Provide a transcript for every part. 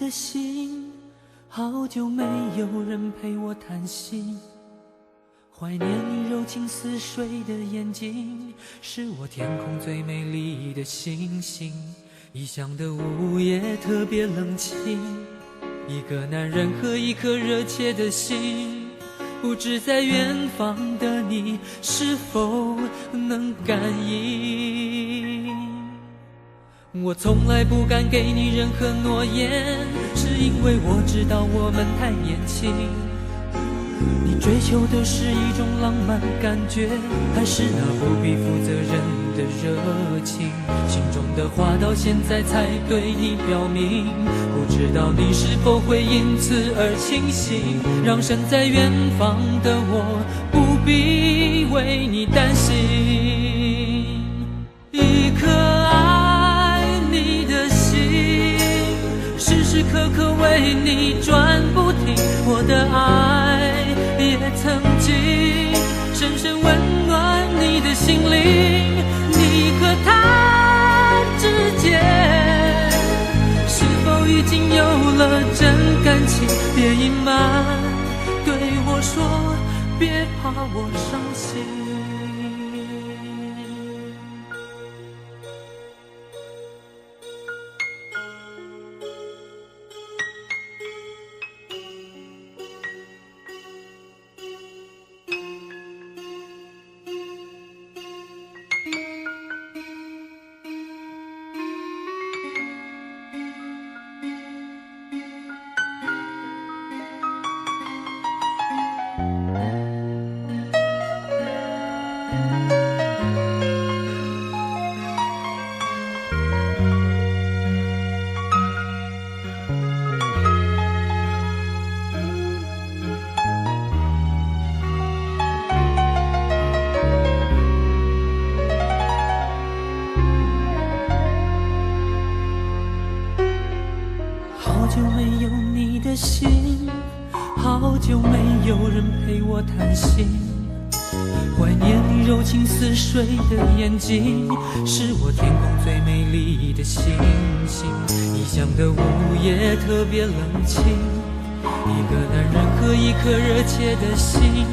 的心，好久没有人陪我谈心。怀念你柔情似水的眼睛，是我天空最美丽的星星。异乡的午夜特别冷清，一个男人和一颗热切的心，不知在远方的你是否能感应。我从来不敢给你任何诺言，是因为我知道我们太年轻。你追求的是一种浪漫感觉，还是那不必负责任的热情？心中的话到现在才对你表明，不知道你是否会因此而清醒，让身在远方的我不必为你担心。一颗爱你的心，时时刻刻为你转不停，我的爱也曾经深深温暖你的心灵。你和他之间是否已经有了真感情？别隐瞒，对我说，别怕我伤心。好久没有你的心，好久没有人陪我谈心。怀念你柔情似水的眼睛，是我天空最美丽的星星。异乡的午夜特别冷清，一个男人和一颗热切的心，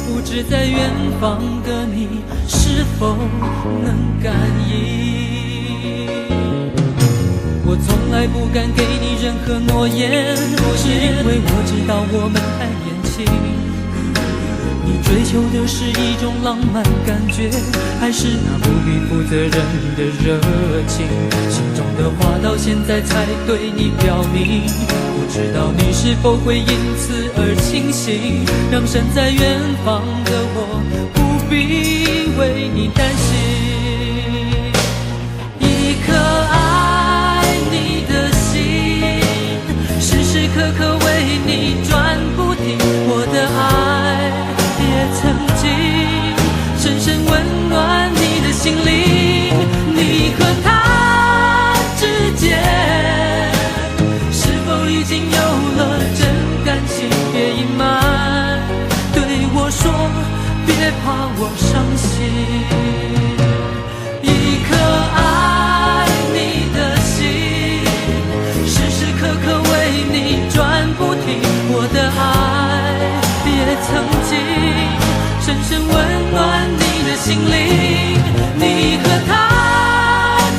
不知在远方的你是否能感应。我从来不敢给你任何诺言，是因为我知道我们太年轻。你追求的是一种浪漫感觉，还是那不必负责任的热情？心中的话到现在才对你表明，不知道你是否会因此而清醒，让身在远方的我不必为你担心。一颗爱你的心，时时刻刻为你转不停，我的爱也曾经深深温暖你的心灵。你和他之间是否已经有了真感情？别隐瞒，对我说，别怕我伤心。一颗爱你的心，时时刻刻为你转不停，我的爱也曾经深深温暖你的心灵。你和他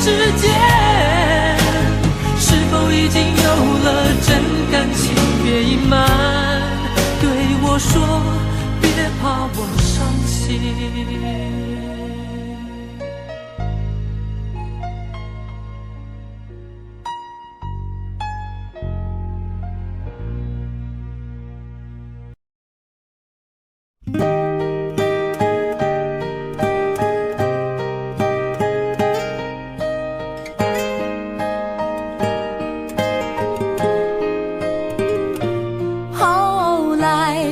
之间是否已经有了真感情？别隐瞒，对我说，别怕我伤心。后来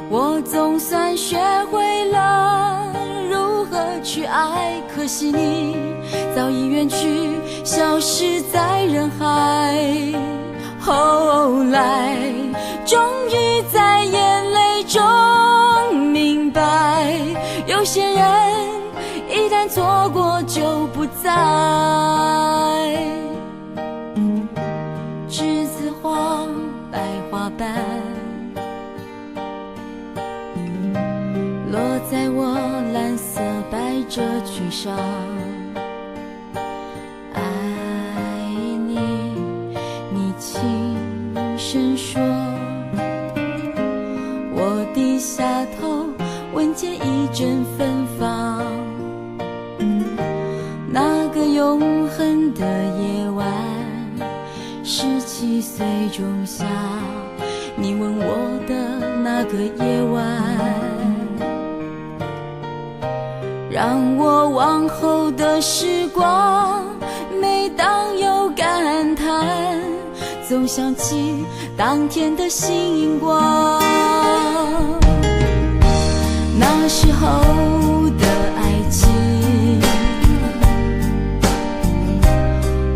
我总算学会了如何去爱，可惜你早已远去，消失在人海。后来终于在眼泪中明白，有些人一旦错过就不再。栀子在我蓝色百褶裙上，爱你，你轻声说。我低下头，闻见一阵芬芳。那个永恒的夜晚，17岁仲夏，你吻我的那个夜晚，让我往后的时光，每当有感叹，总想起当天的星光。那时候的爱情，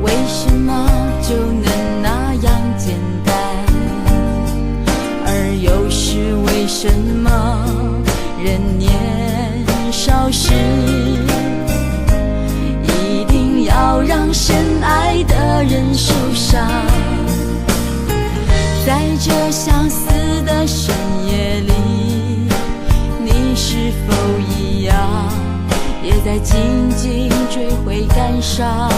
为什么就能那样简单？而又是为什么人年少时，一定要让深爱的人受伤？在这相似的深夜里，你是否一样，也在紧紧追悔感伤？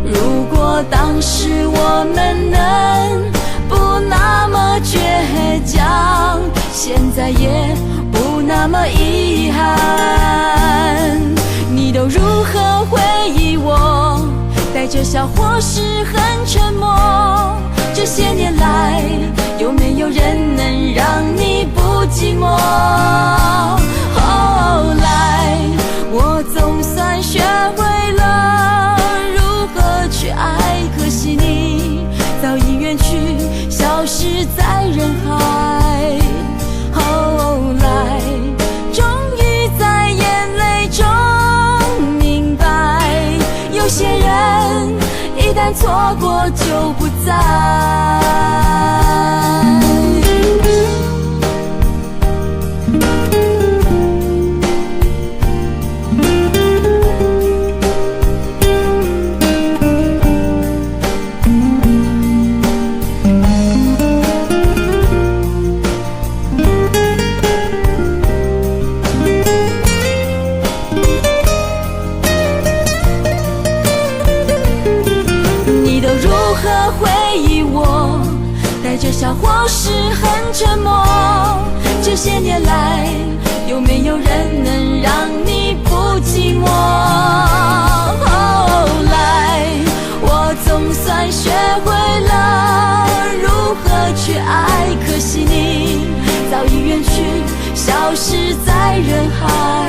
如果当时我们能不那么倔强，现在也不那么遗憾。你都如何回忆我？带着笑或是很沉默。这些年来，有没有人能让你不寂寞？后来，我总算学会了如何去爱，可惜你早已远去，消失在人海。后来，终于在眼泪中明白，有些人一旦错过就不再。带着笑或是很沉默，这些年来，有没有人能让你不寂寞？后来，我总算学会了如何去爱，可惜你早已远去，消失在人海。